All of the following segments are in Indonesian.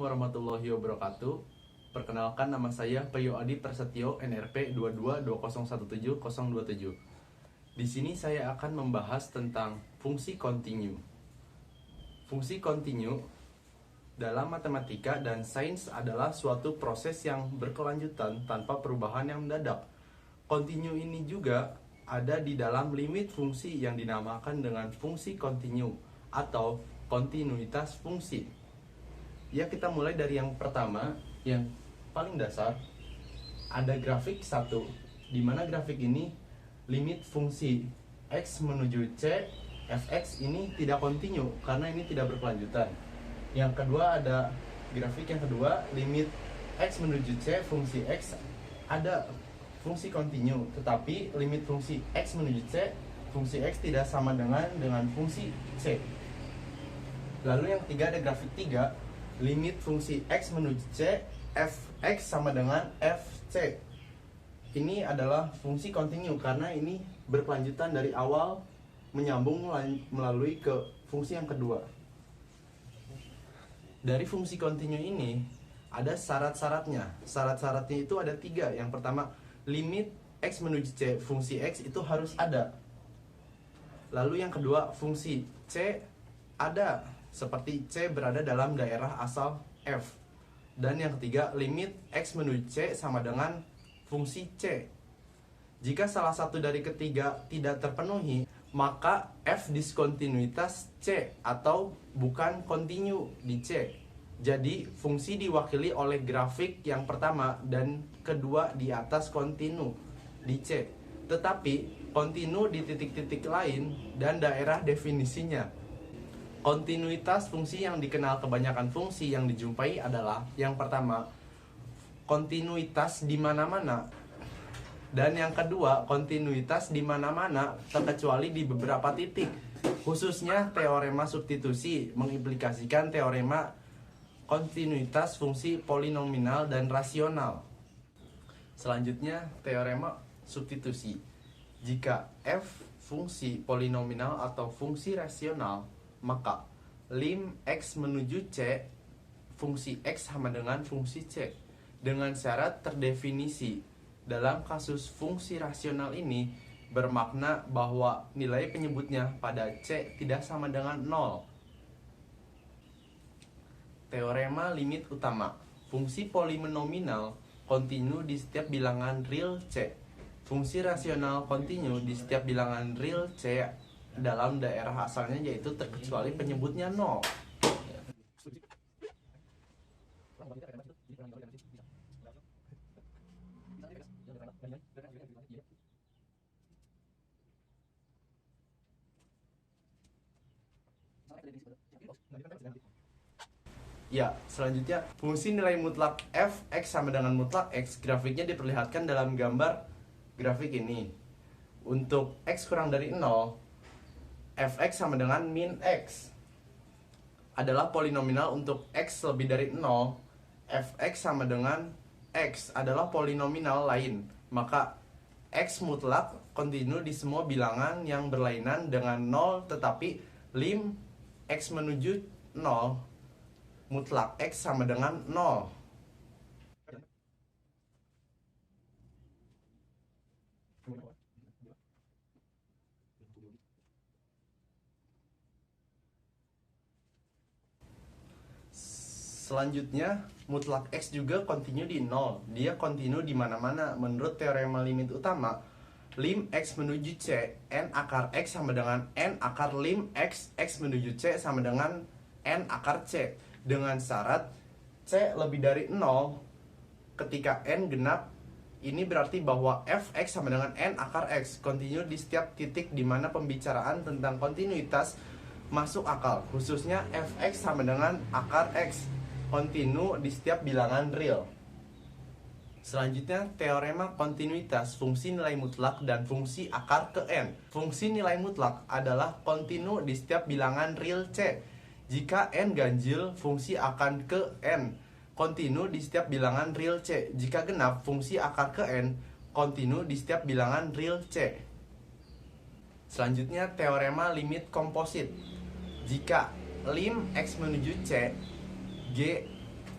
Warahmatullahi wabarakatuh. Perkenalkan, nama saya Peyo Adi Prasetyo, NRP 2220170027. Di sini saya akan membahas tentang fungsi kontinu. Fungsi kontinu dalam matematika dan sains adalah suatu proses yang berkelanjutan tanpa perubahan yang mendadak. Kontinu ini juga ada di dalam limit fungsi yang dinamakan dengan fungsi kontinu atau kontinuitas fungsi. Ya, kita mulai dari yang pertama, yang paling dasar. Ada grafik 1, di mana grafik ini limit fungsi x menuju c, fx ini tidak kontinu karena ini tidak berkelanjutan. Yang kedua, ada grafik yang kedua, limit x menuju c, fungsi x ada fungsi kontinu, tetapi limit fungsi x menuju c, fungsi x tidak sama dengan fungsi c. Lalu yang ketiga, ada grafik 3, limit fungsi x menuju c, fx sama dengan fc. Ini adalah fungsi kontinu karena ini berkelanjutan dari awal menyambung melalui ke fungsi yang kedua. Dari fungsi kontinu ini ada syarat-syaratnya. Syarat-syaratnya itu ada 3. Yang pertama, limit x menuju c, fungsi x itu harus ada. Lalu yang kedua, fungsi c ada, seperti C berada dalam daerah asal F. Dan yang ketiga, limit X menuju C sama dengan fungsi C. Jika salah satu dari ketiga tidak terpenuhi, maka F diskontinuitas C atau bukan kontinu di C. Jadi fungsi diwakili oleh grafik yang pertama dan kedua di atas kontinu di C. Tetapi kontinu di titik-titik lain dan daerah definisinya. Kontinuitas fungsi yang dikenal kebanyakan fungsi yang dijumpai adalah yang pertama, kontinuitas di mana-mana. Dan yang kedua, kontinuitas di mana-mana terkecuali di beberapa titik. Khususnya teorema substitusi mengimplikasikan teorema kontinuitas fungsi polinomial dan rasional. Selanjutnya, teorema substitusi. Jika f fungsi polinomial atau fungsi rasional, maka lim x menuju c, fungsi x sama dengan fungsi c, dengan syarat terdefinisi. Dalam kasus fungsi rasional ini bermakna bahwa nilai penyebutnya pada c tidak sama dengan 0. Teorema limit utama. Fungsi polinomial kontinu di setiap bilangan real c. Fungsi rasional kontinu di setiap bilangan real c dalam daerah asalnya, yaitu terkecuali penyebutnya 0. Ya, selanjutnya fungsi nilai mutlak f x sama dengan mutlak x. Grafiknya diperlihatkan dalam gambar grafik ini. Untuk x kurang dari 0, fx sama dengan min x adalah polinomial. Untuk x lebih dari 0, fx sama dengan x adalah polinomial lain. Maka x mutlak kontinu di semua bilangan yang berlainan dengan 0, tetapi lim x menuju 0 mutlak x sama dengan 0. Selanjutnya, mutlak x juga kontinu di 0. Dia kontinu di mana-mana. Menurut teorema limit utama, lim x menuju c, n akar x sama dengan n akar lim x, x menuju c sama dengan n akar c. Dengan syarat c lebih dari 0 ketika n genap. Ini berarti bahwa fx sama dengan n akar x, kontinu di setiap titik di mana pembicaraan tentang kontinuitas masuk akal. Khususnya fx sama dengan akar x, kontinu di setiap bilangan real. Selanjutnya, teorema kontinuitas fungsi nilai mutlak dan fungsi akar ke n. Fungsi nilai mutlak adalah kontinu di setiap bilangan real c. Jika n ganjil, fungsi akan ke n kontinu di setiap bilangan real c. Jika genap, fungsi akar ke n kontinu di setiap bilangan real c. Selanjutnya, teorema limit komposit. Jika lim x menuju c, g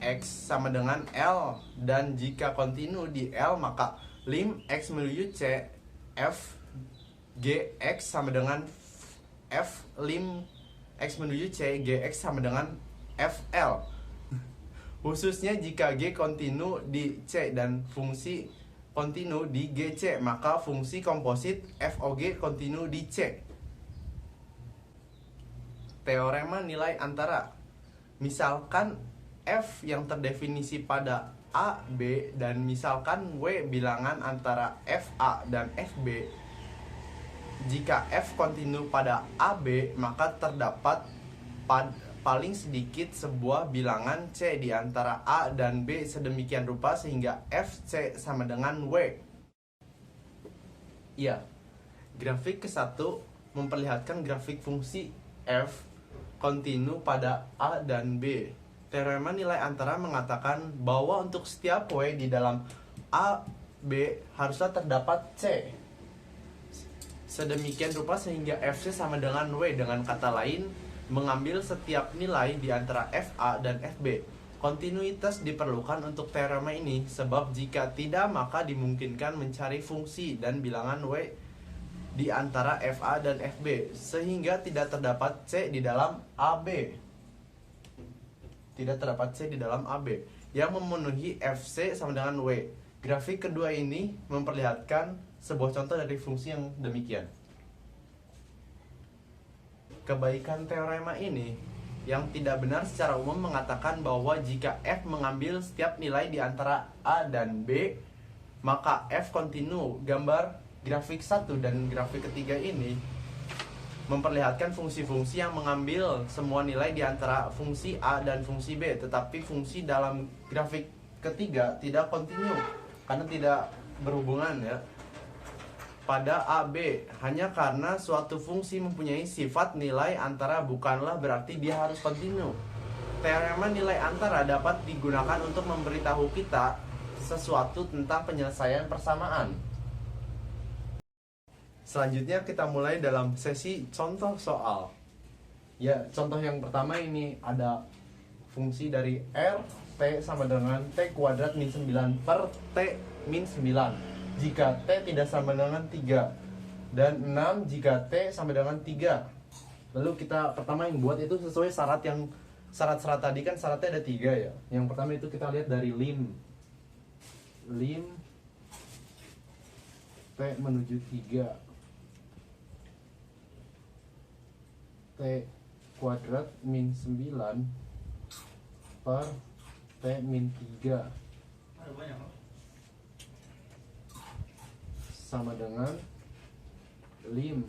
x sama dengan L, dan jika kontinu di L maka lim x menuju C f gx sama dengan f lim x menuju C gx sama dengan fl. Khususnya jika G kontinu di C dan fungsi kontinu di GC, maka fungsi komposit FOG kontinu di C. Teorema nilai antara. Misalkan F yang terdefinisi pada A, B, dan misalkan W bilangan antara FA dan FB. Jika F kontinu pada AB, maka terdapat paling sedikit sebuah bilangan C di antara A dan B sedemikian rupa sehingga FC sama dengan W. Ya, grafik ke-1 memperlihatkan grafik fungsi F kontinu pada A dan B. Teorema nilai antara mengatakan bahwa untuk setiap W di dalam A, B haruslah terdapat C sedemikian rupa sehingga FC sama dengan W. Dengan kata lain, mengambil setiap nilai di antara FA dan FB. Kontinuitas diperlukan untuk teorema ini, sebab jika tidak maka dimungkinkan mencari fungsi dan bilangan W di antara FA dan FB, sehingga tidak terdapat C di dalam AB. Tidak terdapat C di dalam AB yang memenuhi FC sama dengan W. Grafik kedua ini memperlihatkan sebuah contoh dari fungsi yang demikian. Kebaikan teorema ini yang tidak benar secara umum mengatakan bahwa jika F mengambil setiap nilai di antara A dan B, maka F kontinu. Gambar grafik 1 dan grafik ketiga ini memperlihatkan fungsi-fungsi yang mengambil semua nilai di antara fungsi A dan fungsi B, tetapi fungsi dalam grafik ketiga tidak kontinu karena tidak berhubungan ya pada AB, hanya karena suatu fungsi mempunyai sifat nilai antara bukanlah berarti dia harus kontinu. Teorema nilai antara dapat digunakan untuk memberitahu kita sesuatu tentang penyelesaian persamaan. Selanjutnya kita mulai dalam sesi contoh soal. Ya, contoh yang pertama ini ada fungsi dari R T sama dengan T kuadrat min 9 per T min 9 jika T tidak sama dengan 3, dan 6 jika T sama dengan 3. Lalu kita pertama yang buat itu sesuai syarat-syarat tadi kan syaratnya ada 3 ya. Yang pertama itu kita lihat dari lim T menuju 3 T kuadrat min 9 per T min 3 sama dengan lim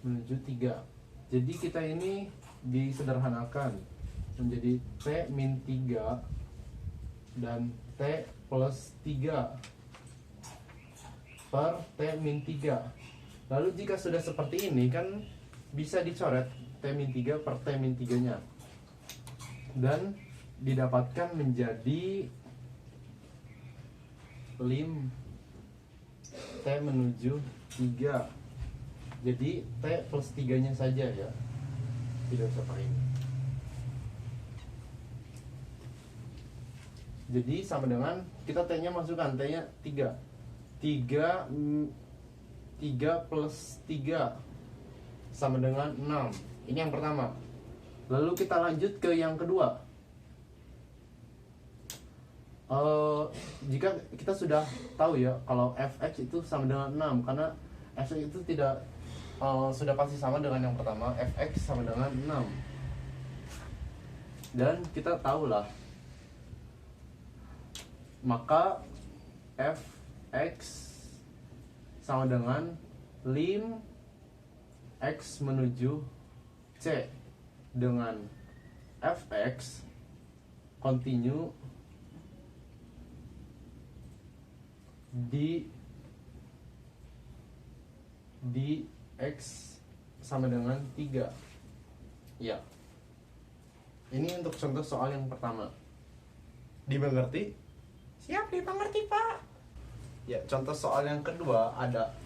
menuju 3. Jadi kita ini disederhanakan menjadi T min 3 dan T plus 3 per T min 3. Lalu jika sudah seperti ini kan bisa dicoret T min 3 per T min 3 nya dan didapatkan menjadi lim T menuju 3. Jadi T plus 3 nya saja ya, tidak usah pakai ini. Jadi sama dengan kita T nya masukkan, T nya 3 plus 3 sama dengan 6. Ini yang pertama. Lalu kita lanjut ke yang kedua. Jika kita sudah tahu ya kalau fx itu sama dengan 6, karena fx itu tidak sudah pasti sama dengan yang pertama, fx sama dengan 6. Dan kita tahulah maka fx sama dengan lim x menuju c dengan fx continue di x sama dengan 3. Ya. Ini untuk contoh soal yang pertama. Dimengerti? Siap, dimengerti, Pak. Ya, contoh soal yang kedua ada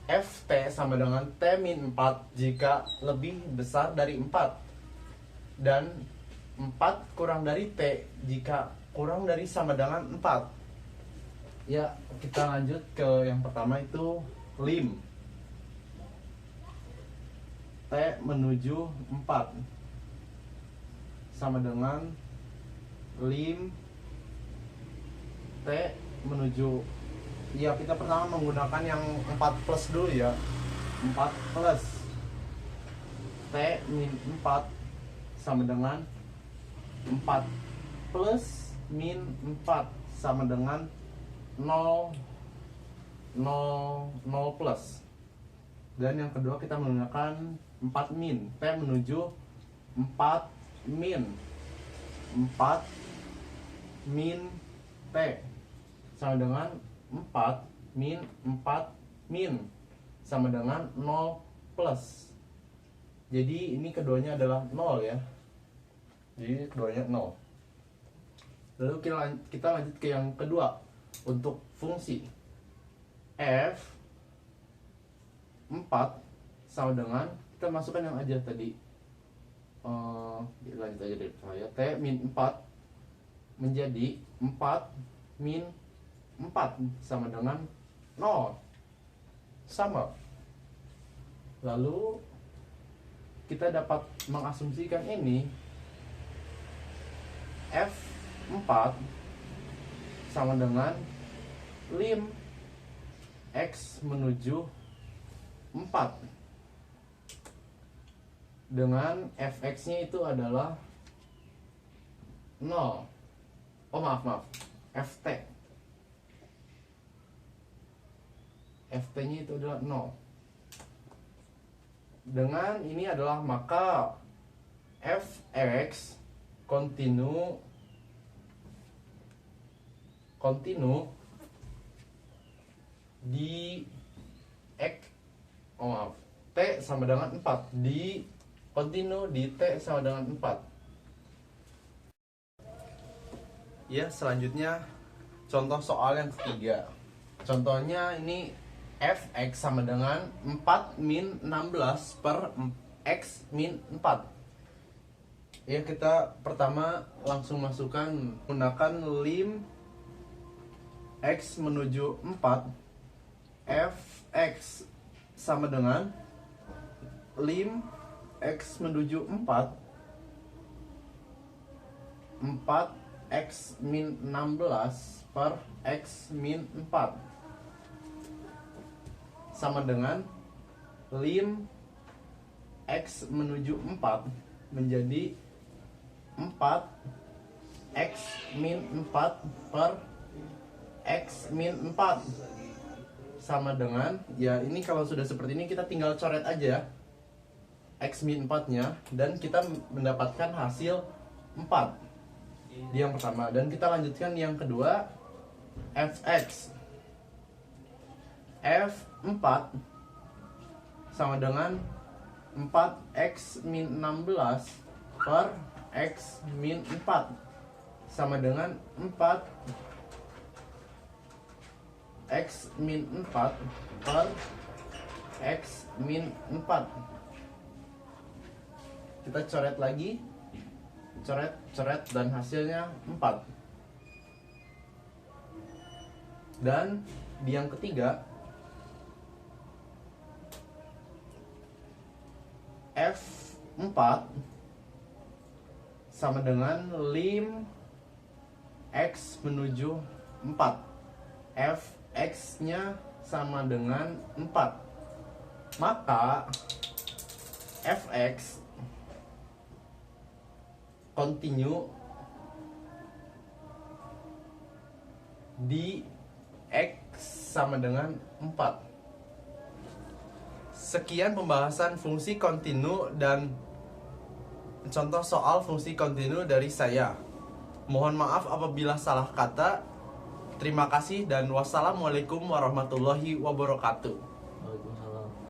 ft sama dengan t min 4 jika lebih besar dari 4 dan 4 kurang dari T jika kurang dari sama dengan 4. Ya, kita lanjut ke yang pertama itu lim. T menuju 4 sama dengan lim T menuju, ya kita pertama menggunakan yang 4 plus dulu ya. 4 plus T min 4 sama dengan 4 plus min 4 sama dengan 0 plus. Dan yang kedua kita menggunakan 4 min. T menuju 4 min 4 min T sama dengan 4 min 4 min sama dengan 0 plus. Jadi ini keduanya adalah 0 ya. Jadi keduanya 0. Lalu kita lanjut ke yang kedua. Untuk fungsi f 4 sama dengan, kita masukkan yang aja tadi, lanjut aja dari saya. T min 4 menjadi 4 min 4 sama dengan 0. Sama. Lalu kita dapat mengasumsikan ini F4 sama dengan lim X menuju 4 dengan Fx nya itu adalah 0. Oh maaf Ft nya itu adalah 0. Dengan ini adalah maka Fx kontinu di X, oh maaf, T sama dengan 4 di kontinu di T sama dengan 4. Ya, selanjutnya contoh soal yang ketiga. Contohnya ini Fx sama dengan 4 min 16 per X min 4. Ya, kita pertama langsung masukkan menggunakan lim X menuju 4. Fx sama dengan lim X menuju 4 4x min 16 per X min 4 sama dengan lim X menuju 4 menjadi 4x min 4 per X min 4 sama dengan, ya ini kalau sudah seperti ini kita tinggal coret aja X min 4 nya dan kita mendapatkan hasil 4 di yang pertama. Dan kita lanjutkan yang kedua, Fx F4 sama dengan 4x min 16 per X min 4 sama dengan 4 X min 4 per X min 4. Kita coret lagi, coret dan hasilnya 4. Dan di yang ketiga F4 sama dengan lim X menuju 4. Fx nya sama dengan 4. Maka Fx continue di X sama dengan 4. Sekian pembahasan fungsi kontinu dan contoh soal fungsi kontinu dari saya. Mohon maaf apabila salah kata. Terima kasih dan wassalamualaikum warahmatullahi wabarakatuh.